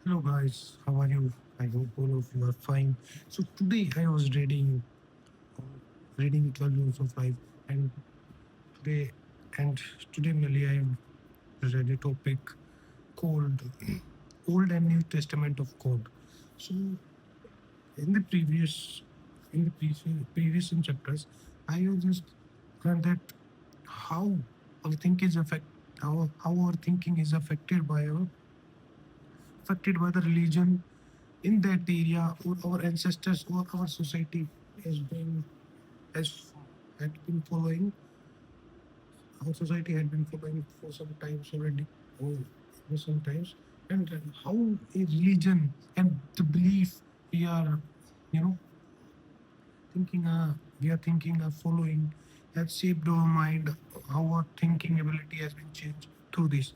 Hello guys, how are you? I hope all of you are fine. So today I was reading 12 Rules of Life, and today and today mainly I read a topic called Old and New Testament of God. So in the previous in chapters, I have just learned that how our thinking is how our thinking is affected by the religion in that area, or our ancestors or our society has been has had been following our society had been following for some times already, or for some times, and how a religion and the belief we are you know thinking following has shaped our mind, how our thinking ability has been changed through this.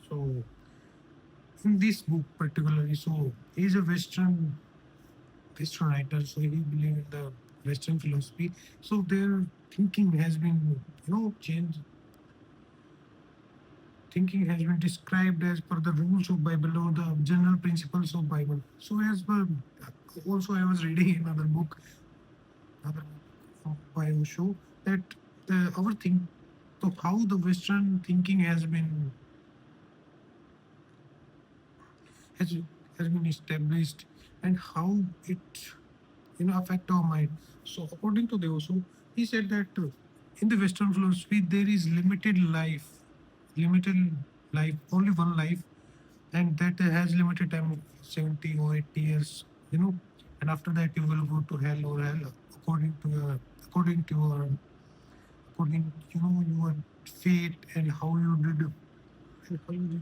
So in this book particularly, so he's a Western writers, so he believe in the Western philosophy. So their thinking has been, changed. Thinking has been described as per the rules of Bible or the general principles of Bible. So as per, also I was reading another book by Osho, that our think, so how the Western thinking has has been established, and how it affect our mind. So according to Deosu, he said that in the Western philosophy there is limited life, only one life, and that has limited time of 70 or 80 years, and after that you will go to hell or hell according to your according your fate, and how you did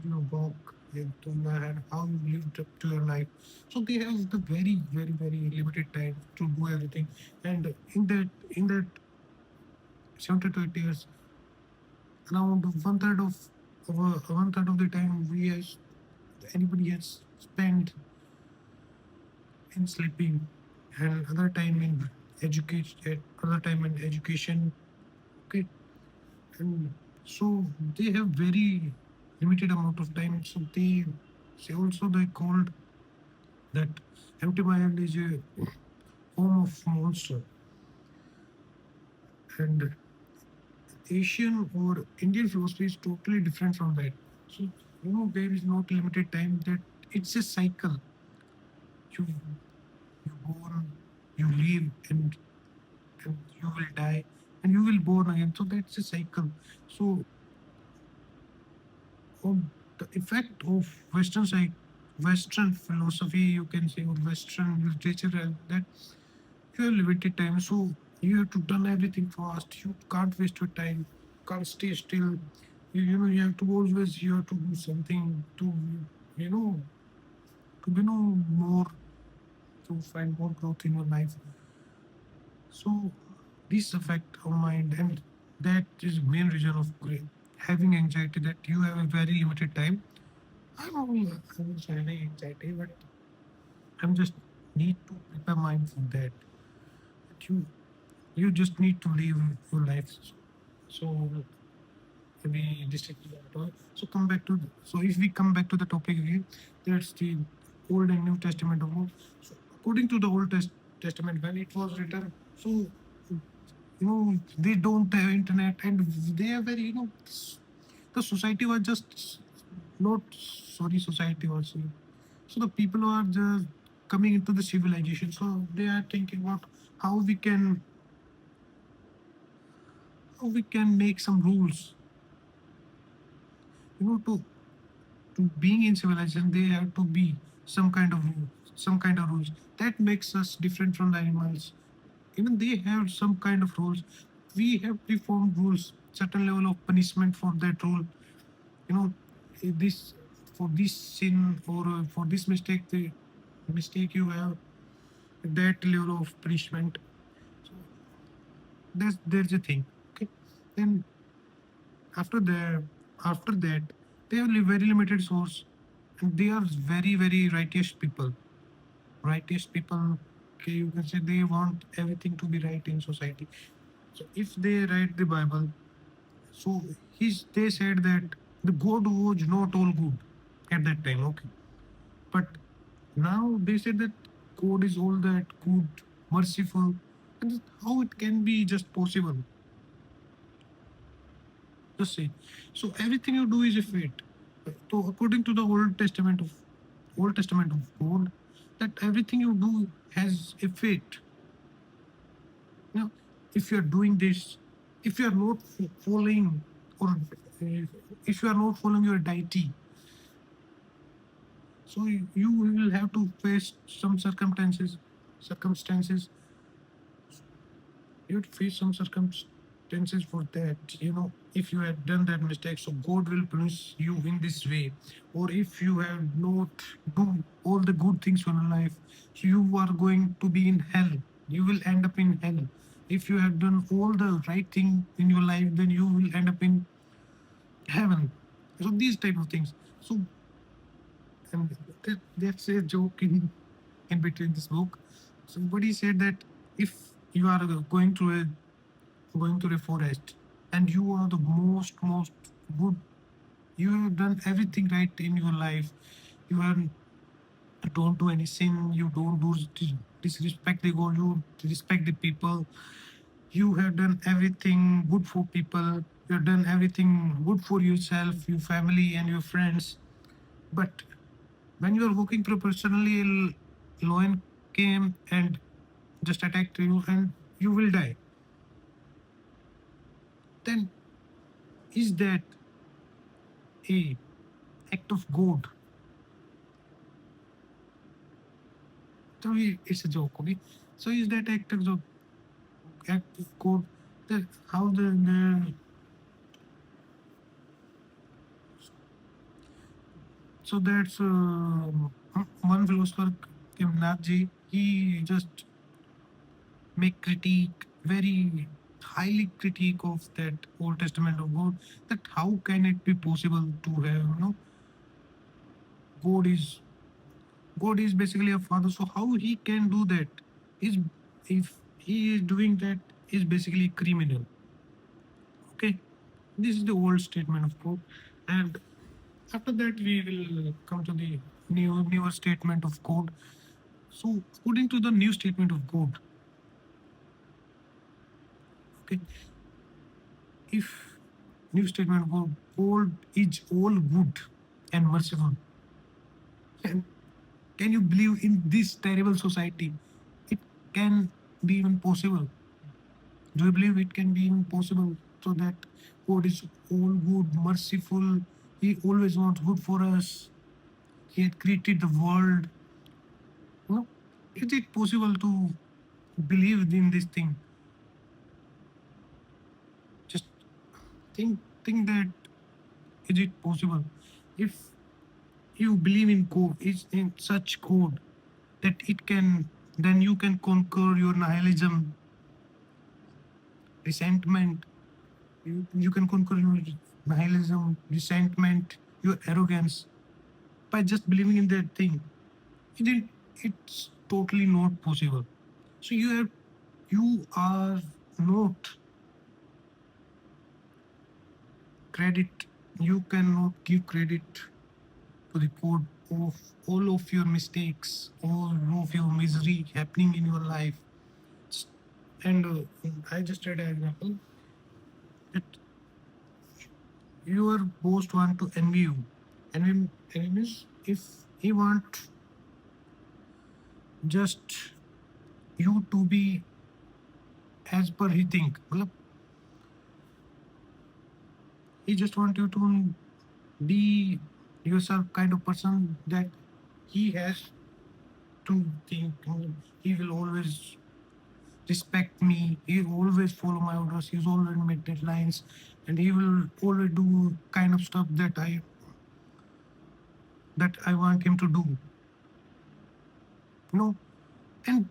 your work into and how you lived up to your life. So they have the very, very, very limited time to do everything. And in that 70 to 80 years, around one third of the time anybody has spent in sleeping, and other time in education. Okay. And so they have very limited amount of time. So they called that empty mind is a form of monster, and Asian or Indian philosophy is totally different from that. So there is not limited time, that it's a cycle. You born, you live, and you will die, and you will born again. So that's a cycle. So the effect of Western philosophy, you can say, or Western literature, that you have limited time, so you have to done everything fast. You can't waste your time, can't stay still. You have to always you have to do something to you know more, to find more growth in your life. So this affect our mind, and that is main reason of having anxiety, that you have a very limited time. I'm having anxiety, but I'm just need to prepare mind for that. But you just need to live your life. So maybe distracted at all. So come back to so if we come back to the topic again, that's the Old and New Testament of God. So according to the Testament, when it was written, so they don't have internet, and they are very the society was just not sorry society also. So the people are just coming into the civilization, so they are thinking about how we can make some rules, to being in civilization. They have to be some kind of rules that makes us different from the animals. Even they have some kind of rules. We have preformed rules, certain level of punishment for that rule. you know this for this sin, or for this mistake you have that level of punishment. So there's a thing. Okay. Then after the after that, they have very limited source, and they are very, very righteous people. Okay, you can say they want everything to be right in society. So if they write the Bible, so they said that the God was not all good at that time. Okay. But now they say that God is all that good, merciful, and how it can be just possible. Just say. So everything you do is a fate. So according to the Old Testament of God, that everything you do has a fate. You know, if you are doing this, if you are not following, or if you are not following your deity, so you will have to face some circumstances. You'd face some circumstances for that. If you have done that mistake, so God will punish you in this way. Or if you have not do all the good things for your life, so you are going to be in hell. You will end up in hell. If you have done all the right thing in your life, then you will end up in heaven. So these type of things. So, and that's a joke in between this book. Somebody said that if you are going to the forest and you are the most good, you have done everything right in your life, you have don't do any sin, you don't do disrespect the god, you respect the people, you have done everything good for people, you have done everything good for yourself, your family and your friends. But when you are working professionally, a lion came and just attacked you and you will die. Then is that a act of God? So it's a joke, okay? So is that act of God? That how the so that's one philosopher, Kim Nathji. He just make critique, very highly critique of that Old Testament of God. That how can it be possible to have God is God is basically a father. So how he can do that? Is if he is doing that is basically criminal. Okay, this is the old statement of God, and after that we will come to the newer statement of God. So according to the new statement of God, okay, if new statement of God is all good and merciful, and can you believe in this terrible society? It can be even possible. Do you believe it can be impossible? So that God is all good, merciful. He always wants good for us. He had created the world. No, is it possible to believe in this thing? Just think that is it possible? If you believe in God, is in such God that it can, then you can conquer your nihilism, resentment. You can conquer your nihilism, resentment, your arrogance by just believing in that thing. It's totally not possible. So you are not credit. You cannot give credit to the code of all of your mistakes, all of your misery happening in your life. And I just read an example that your boss want to envy you. Envy means if he want just you to be as per he think. मतलब, he just want you to be yourself kind of person that he has to think. He will always respect me. He will always follow my orders. He's always make deadlines, and he will always do kind of stuff that I want him to do. You know, and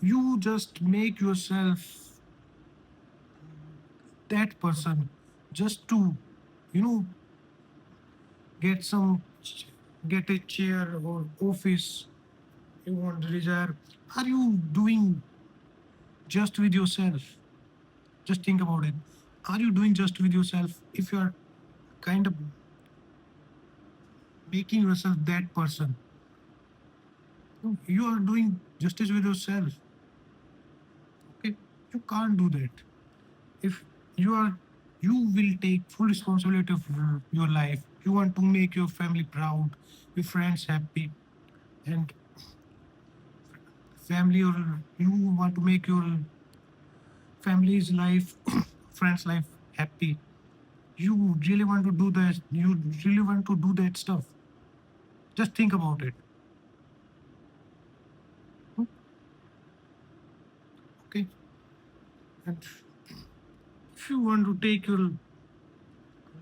you just make yourself that person just to you know get some get a chair or office you want to desire. Are you doing just with yourself? Just think about it. Are you doing just with yourself? If you are kind of making yourself that person. No, you are doing justice with yourself. Okay, you can't do that. If you are, you will take full responsibility of your life. You want to make your family proud, your friends happy, and family, or you want to make your family's life, friends' life happy. You really want to do that. You really want to do that stuff. Just think about it. Okay, and if you want to take your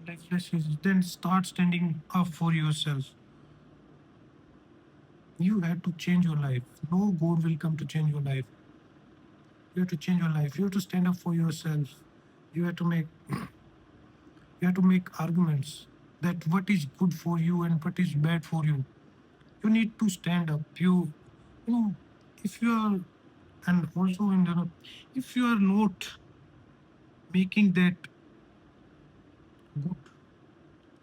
life lessons, then start standing up for yourself. You have to change your life. No God will come to change your life. You have to change your life. You have to stand up for yourself. You have to make arguments that what is good for you and what is bad for you. You need to stand up. You know, if you are, and also in the, if you are not making that good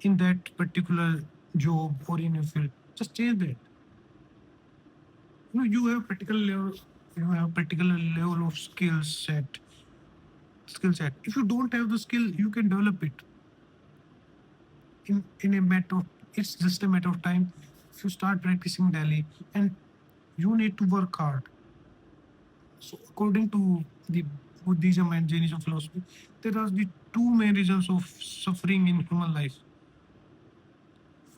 in that particular job or in your field, just change that. You have particular level, you have particular level of skill set. If you don't have the skill, you can develop it in a matter of, it's just a matter of time. If you start practicing daily, and you need to work hard. So according to the Buddhism and Jainism philosophy, there are the two main reasons of suffering in human life.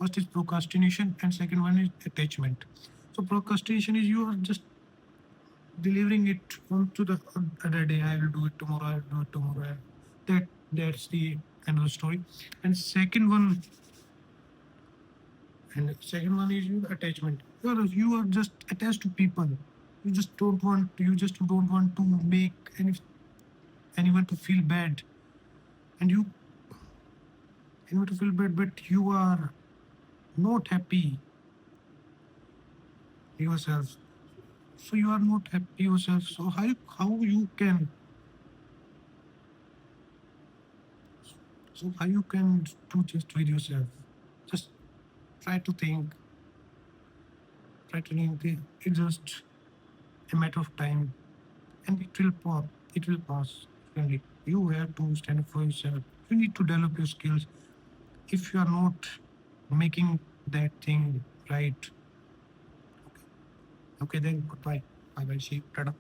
First is procrastination, and second one is attachment. So procrastination is you are just delivering it on to the other day. I will do it tomorrow. I will do it tomorrow. That's the end of the story. And second one is your attachment. You are just attached to people. You just don't want to make anyone to feel bad, and you anyone to feel bad, but you are not happy yourself. So you are not happy yourself. So how you can do just with yourself? Just try to think. Try to think. It's just a matter of time, and it will pop. It will pass. Really, you have to stand up for yourself. You need to develop your skills. If you are not making that thing right, okay, then goodbye. Bye bye. See you. Tada.